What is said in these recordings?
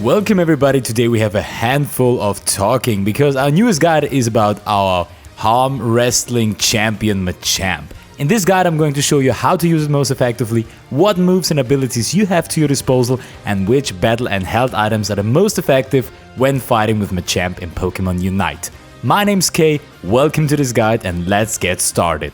Welcome everybody, today we have a handful of talking because our newest guide is about our arm wrestling champion Machamp. In this guide I'm going to show you how to use it most effectively, what moves and abilities you have to your disposal, and which battle and health items are the most effective when fighting with Machamp in Pokemon Unite. My name's Kay, welcome to this guide and let's get started.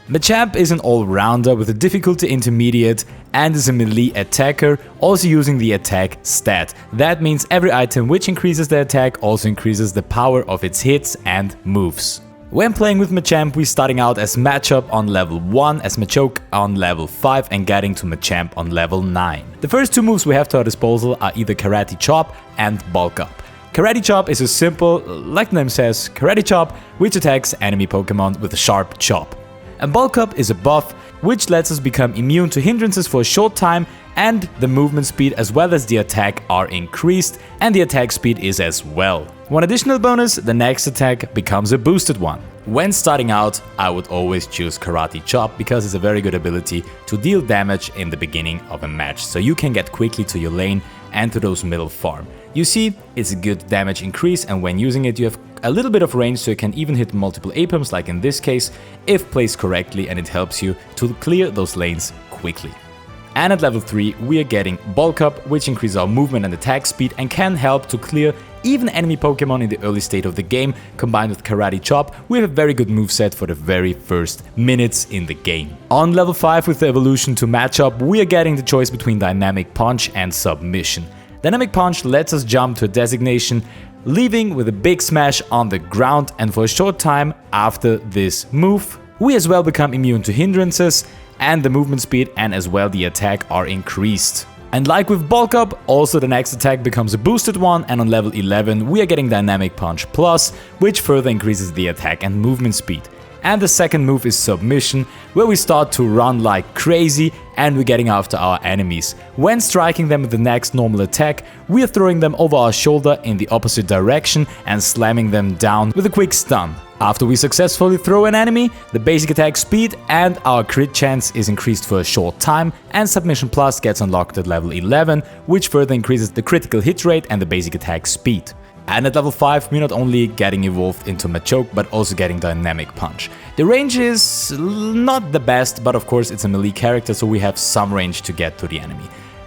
Machamp is an all-rounder with a difficulty intermediate and is a melee attacker, also using the attack stat. That means every item which increases the attack also increases the power of its hits and moves. When playing with Machamp, we're starting out as Machamp on level 1, as Machoke on level 5 and getting to Machamp on level 9. The first two moves we have to our disposal are either Karate Chop and Bulk Up. Karate Chop is a simple, like the name says, Karate Chop, which attacks enemy Pokemon with a sharp chop. And Bulk Up is a buff which lets us become immune to hindrances for a short time, and the movement speed as well as the attack are increased, and the attack speed is as well. One additional bonus, the next attack becomes a boosted one. When starting out, I would always choose Karate Chop because it's a very good ability to deal damage in the beginning of a match, so you can get quickly to your lane and to those middle farm. You see, it's a good damage increase, and when using it you have a little bit of range, so you can even hit multiple APMs like in this case if placed correctly, and it helps you to clear those lanes quickly. And at level 3 we are getting Bulk Up, which increases our movement and attack speed and can help to clear even enemy Pokemon in the early state of the game. Combined with Karate Chop, we have a very good moveset for the very first minutes in the game. On level 5 with the evolution to Machamp, we are getting the choice between Dynamic Punch and Submission. Dynamic Punch lets us jump to a designation, leaving with a big smash on the ground, and for a short time after this move, we as well become immune to hindrances, and the movement speed and as well the attack are increased. And like with Bulk Up, also the next attack becomes a boosted one, and on level 11 we are getting Dynamic Punch Plus, which further increases the attack and movement speed. And the second move is Submission, where we start to run like crazy and we're getting after our enemies. When striking them with the next normal attack, we are throwing them over our shoulder in the opposite direction and slamming them down with a quick stun. After we successfully throw an enemy, the basic attack speed and our crit chance is increased for a short time, and Submission Plus gets unlocked at level 11, which further increases the critical hit rate and the basic attack speed. And at level 5 we're not only getting evolved into Machoke but also getting Dynamic Punch. The range is not the best, but of course it's a melee character, so we have some range to get to the enemy.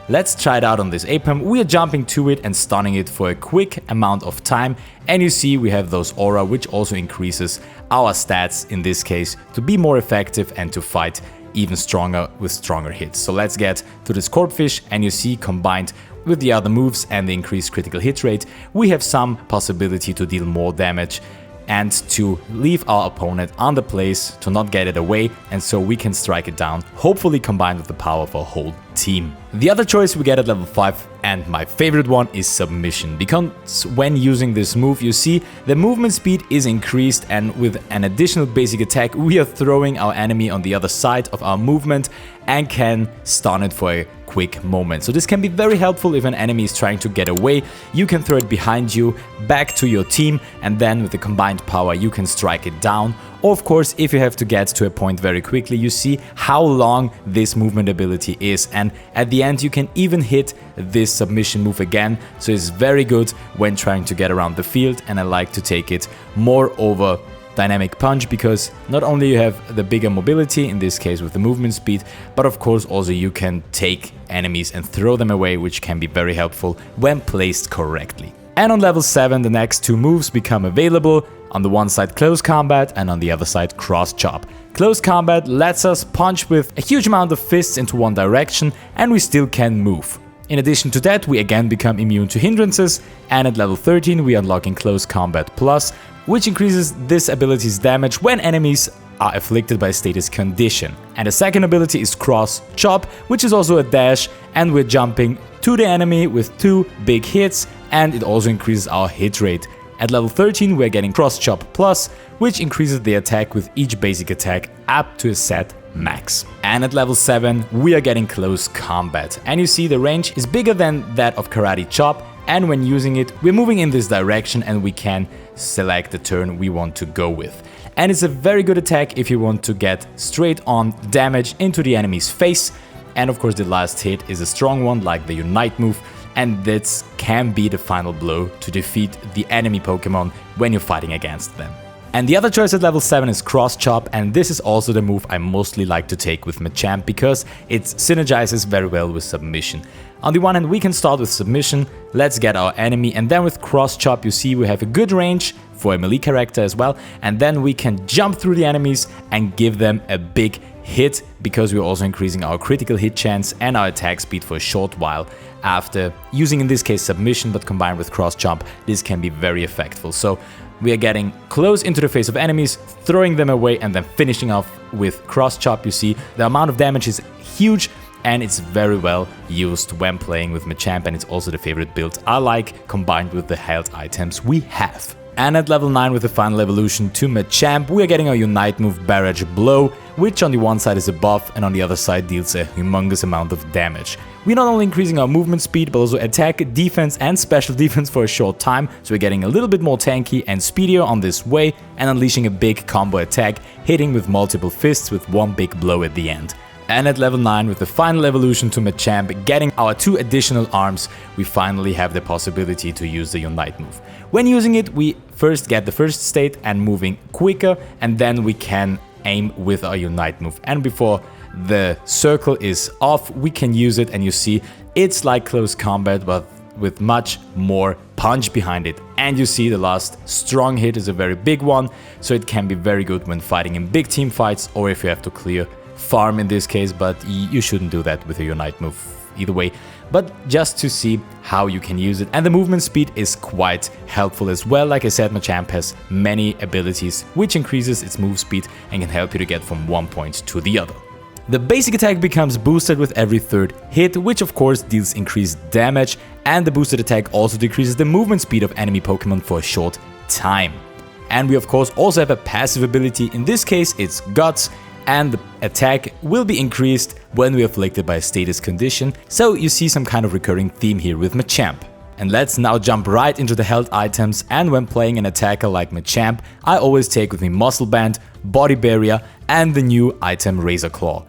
Let's try it out on this APM. We are jumping to it and stunning it for a quick amount of time, and you see we have those aura, which also increases our stats in this case to be more effective and to fight even stronger with stronger hits. So let's get to this Corpfish, and you see combined with the other moves and the increased critical hit rate, we have some possibility to deal more damage and to leave our opponent on the place to not get it away, and so we can strike it down, hopefully combined with the power of our whole team. The other choice we get at level 5, and my favorite one, is Submission, because when using this move you see the movement speed is increased, and with an additional basic attack we are throwing our enemy on the other side of our movement and can stun it for a quick moment. So this can be very helpful if an enemy is trying to get away. You can throw it behind you, back to your team, and then with the combined power you can strike it down. Or of course, if you have to get to a point very quickly, you see how long this movement ability is, and at the end you can even hit this Submission move again, so it's very good when trying to get around the field, and I like to take it more over Dynamic Punch because not only you have the bigger mobility, in this case with the movement speed, but of course also you can take enemies and throw them away, which can be very helpful when placed correctly. And on level 7 the next two moves become available. On the one side Close Combat and on the other side Cross Chop. Close Combat lets us punch with a huge amount of fists into one direction and we still can move. In addition to that, we again become immune to hindrances, and at level 13 we are unlocking Close Combat Plus, which increases this ability's damage when enemies are afflicted by a status condition. And the second ability is Cross Chop, which is also a dash, and we're jumping to the enemy with 2 big hits, and it also increases our hit rate. At level 13 we're getting Cross Chop Plus, which increases the attack with each basic attack up to a set max. And at level 7 we are getting Close Combat, and you see the range is bigger than that of Karate Chop, and when using it we're moving in this direction and we can select the turn we want to go with. And it's a very good attack if you want to get straight on damage into the enemy's face, and of course the last hit is a strong one like the Unite move, and this can be the final blow to defeat the enemy Pokemon when you're fighting against them. And the other choice at level 7 is Cross Chop, and this is also the move I mostly like to take with Machamp because it synergizes very well with Submission. On the one hand, we can start with Submission, let's get our enemy, and then with Cross Chop you see we have a good range for a melee character as well, and then we can jump through the enemies and give them a big hit because we're also increasing our critical hit chance and our attack speed for a short while. After using in this case Submission but combined with Cross Chop, this can be very effective. So we are getting close into the face of enemies, throwing them away and then finishing off with Cross Chop. You see the amount of damage is huge and it's very well used when playing with Machamp, and it's also the favorite build I like combined with the health items we have. And at level 9 with the final evolution to Machamp, we are getting our Unite move Barrage Blow, which on the one side is a buff and on the other side deals a humongous amount of damage. We're not only increasing our movement speed but also attack, defense and special defense for a short time, so we're getting a little bit more tanky and speedier on this way and unleashing a big combo attack, hitting with multiple fists with one big blow at the end. And at level 9 with the final evolution to Machamp, getting our 2 additional arms, we finally have the possibility to use the Unite move. When using it, we first get the first state and moving quicker, and then we can aim with our Unite move. And before the circle is off, we can use it, and you see it's like close combat but with much more punch behind it. And you see the last strong hit is a very big one, so it can be very good when fighting in big team fights or if you have to clear farm in this case, but you shouldn't do that with a Unite move either way, but just to see how you can use it. And the movement speed is quite helpful as well. Like I said, Machamp has many abilities which increases its move speed and can help you to get from one point to the other. The basic attack becomes boosted with every third hit, which of course deals increased damage, and the boosted attack also decreases the movement speed of enemy Pokemon for a short time. And we of course also have a passive ability, in this case it's Guts, and the attack will be increased when we are afflicted by a status condition, so you see some kind of recurring theme here with Machamp. And let's now jump right into the health items, and when playing an attacker like Machamp, I always take with me Muscle Band, Body Barrier and the new item Razor Claw.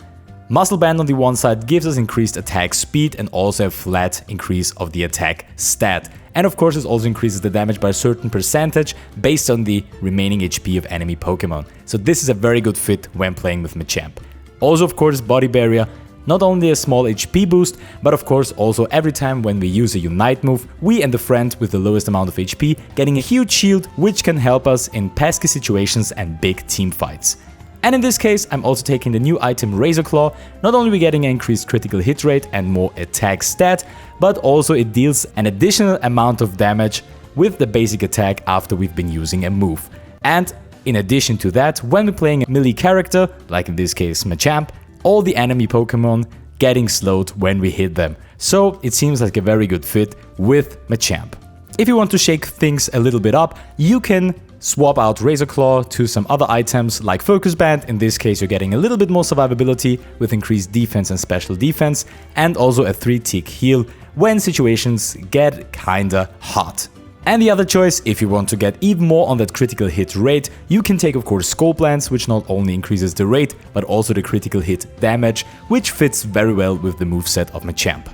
Muscle Band on the one side gives us increased attack speed and also a flat increase of the attack stat. And of course it also increases the damage by a certain percentage based on the remaining HP of enemy Pokemon. So this is a very good fit when playing with Machamp. Also of course Body Barrier, not only a small HP boost, but of course also every time when we use a Unite move, we and the friend with the lowest amount of HP getting a huge shield which can help us in pesky situations and big team fights. And in this case, I'm also taking the new item Razor Claw. Not only are we getting an increased critical hit rate and more attack stat, but also it deals an additional amount of damage with the basic attack after we've been using a move. And in addition to that, when we're playing a melee character, like in this case Machamp, all the enemy Pokemon getting slowed when we hit them. So it seems like a very good fit with Machamp. If you want to shake things a little bit up, you can swap out Razor Claw to some other items like Focus Band. In this case you're getting a little bit more survivability with increased defense and special defense, and also a 3-tick heal when situations get kinda hot. And the other choice, if you want to get even more on that critical hit rate, you can take of course Skull Lance, which not only increases the rate but also the critical hit damage, which fits very well with the moveset of Machamp.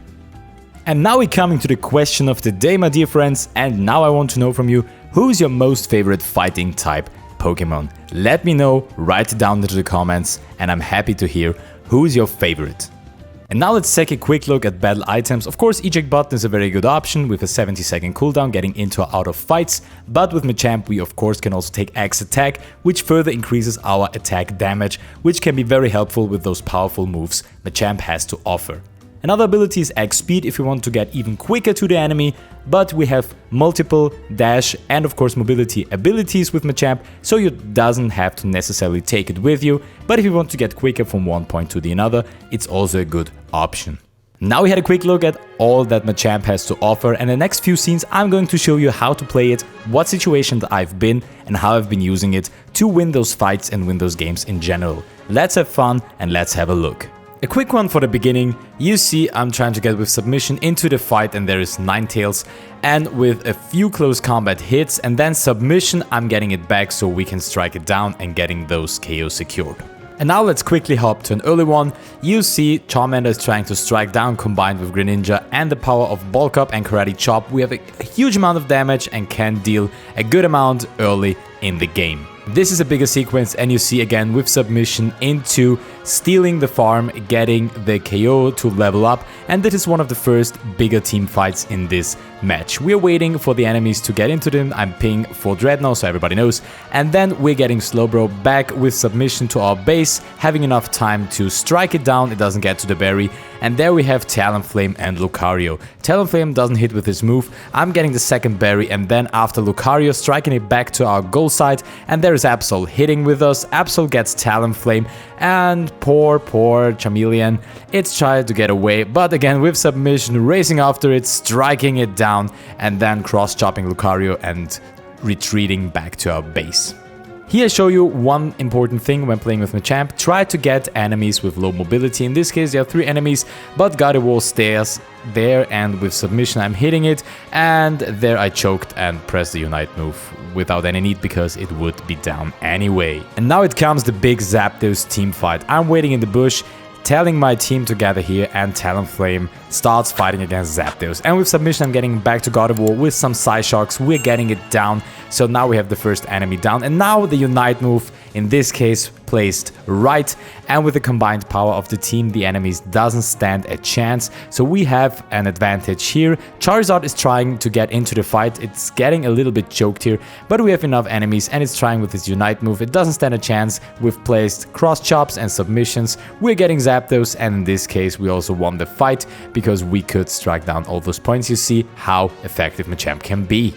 And now we're coming to the question of the day, my dear friends, and now I want to know from you, who's your most favorite fighting type Pokemon? Let me know, write it down into the comments, and I'm happy to hear who's your favorite. And now let's take a quick look at battle items. Of course, eject button is a very good option with a 70-second cooldown getting into or out of fights, but with Machamp we of course can also take X attack, which further increases our attack damage, which can be very helpful with those powerful moves Machamp has to offer. Another ability is X speed if you want to get even quicker to the enemy, but we have multiple dash and of course mobility abilities with Machamp, so you doesn't have to necessarily take it with you, but if you want to get quicker from one point to the another, it's also a good option. Now we had a quick look at all that Machamp has to offer, and in the next few scenes I'm going to show you how to play it, what situations I've been and how I've been using it to win those fights and win those games in general. Let's have fun and let's have a look. A quick one for the beginning. You see I'm trying to get with Submission into the fight and there is Ninetales, and with a few close combat hits and then Submission I'm getting it back so we can strike it down and getting those KOs secured. And now let's quickly hop to an early one. You see Charmander is trying to strike down combined with Greninja and the power of Bulk Up and Karate Chop. We have a huge amount of damage and can deal a good amount early in the game. This is a bigger sequence, and you see again with submission into stealing the farm, getting the KO to level up, and this is one of the first bigger team fights in this match. We're waiting for the enemies to get into them. I'm ping for Dreadnought so everybody knows, and then we're getting Slowbro back with submission to our base, having enough time to strike it down. It doesn't get to the berry, and there we have Talonflame and Lucario. Talonflame doesn't hit with his move. I'm getting the second berry, and then after Lucario striking it back to our goal side, and there is Absol hitting with us. Absol gets Talonflame, and poor Chameleon, it's trying to get away, but again with submission, racing after it, striking it down, and then cross-chopping Lucario and retreating back to our base. Here I show you one important thing when playing with Machamp. Try to get enemies with low mobility. In this case there are 3 enemies, but Gardevoir stays there, and with submission I'm hitting it, and there I choked and pressed the Unite move without any need because it would be down anyway. And now it comes the big Zapdos team fight. I'm waiting in the bush, telling my team to gather here, and Talonflame starts fighting against Zapdos. And with submission I'm getting back to Gardevoir with some Psyshocks, we're getting it down, so now we have the first enemy down, and now the Unite move, in this case placed right, and with the combined power of the team the enemies doesn't stand a chance, so we have an advantage here. Charizard is trying to get into the fight, it's getting a little bit choked here, but we have enough enemies and it's trying with its Unite move, it doesn't stand a chance. We've placed cross chops and submissions, we're getting Zapdos, and in this case we also won the fight because we could strike down all those points. You see how effective Machamp can be.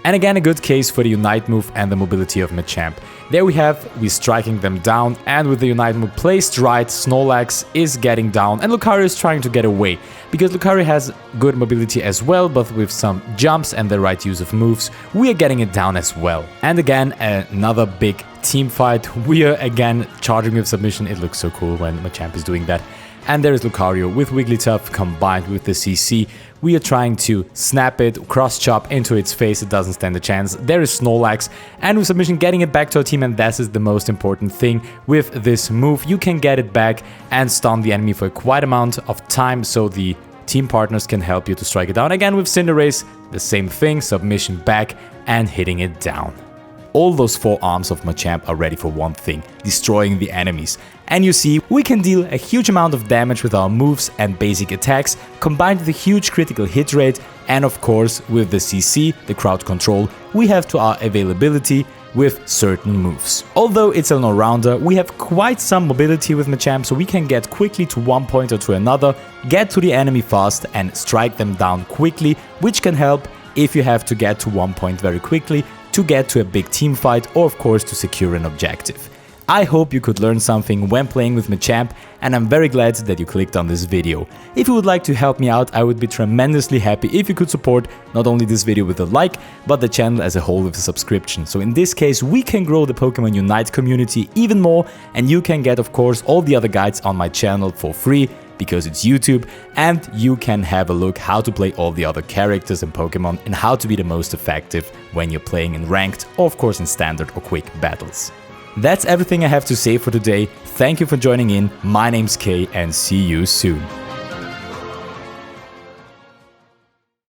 And again a good case for the Unite move and the mobility of Machamp. There we're striking them down, and with the Unite move placed right, Snorlax is getting down, and Lucario is trying to get away, because Lucario has good mobility as well, but with some jumps and the right use of moves, we are getting it down as well. And again, another big team fight. We are again charging with submission. It looks so cool when Machamp is doing that. And there is Lucario with Wigglytuff combined with the CC. We are trying to snap it, cross-chop into its face, it doesn't stand a chance. There is Snorlax, and with submission getting it back to our team, and that is the most important thing. With this move you can get it back and stun the enemy for quite amount of time, so the team partners can help you to strike it down. Again with Cinderace, the same thing, submission back and hitting it down. All those 4 arms of Machamp are ready for one thing, destroying the enemies. And you see, we can deal a huge amount of damage with our moves and basic attacks, combined with a huge critical hit rate, and of course with the CC, the crowd control, we have to our availability with certain moves. Although it's an all-rounder, we have quite some mobility with Machamp, so we can get quickly to one point or to another, get to the enemy fast and strike them down quickly, which can help if you have to get to one point very quickly to get to a big team fight, or of course to secure an objective. I hope you could learn something when playing with Machamp, and I'm very glad that you clicked on this video. If you would like to help me out, I would be tremendously happy if you could support not only this video with a like, but the channel as a whole with a subscription. So in this case we can grow the Pokemon Unite community even more, and you can get of course all the other guides on my channel for free, because it's YouTube, and you can have a look how to play all the other characters in Pokemon and how to be the most effective when you're playing in ranked, or of course in standard or quick battles. That's everything I have to say for today. Thank you for joining in, my name's Kay, and see you soon.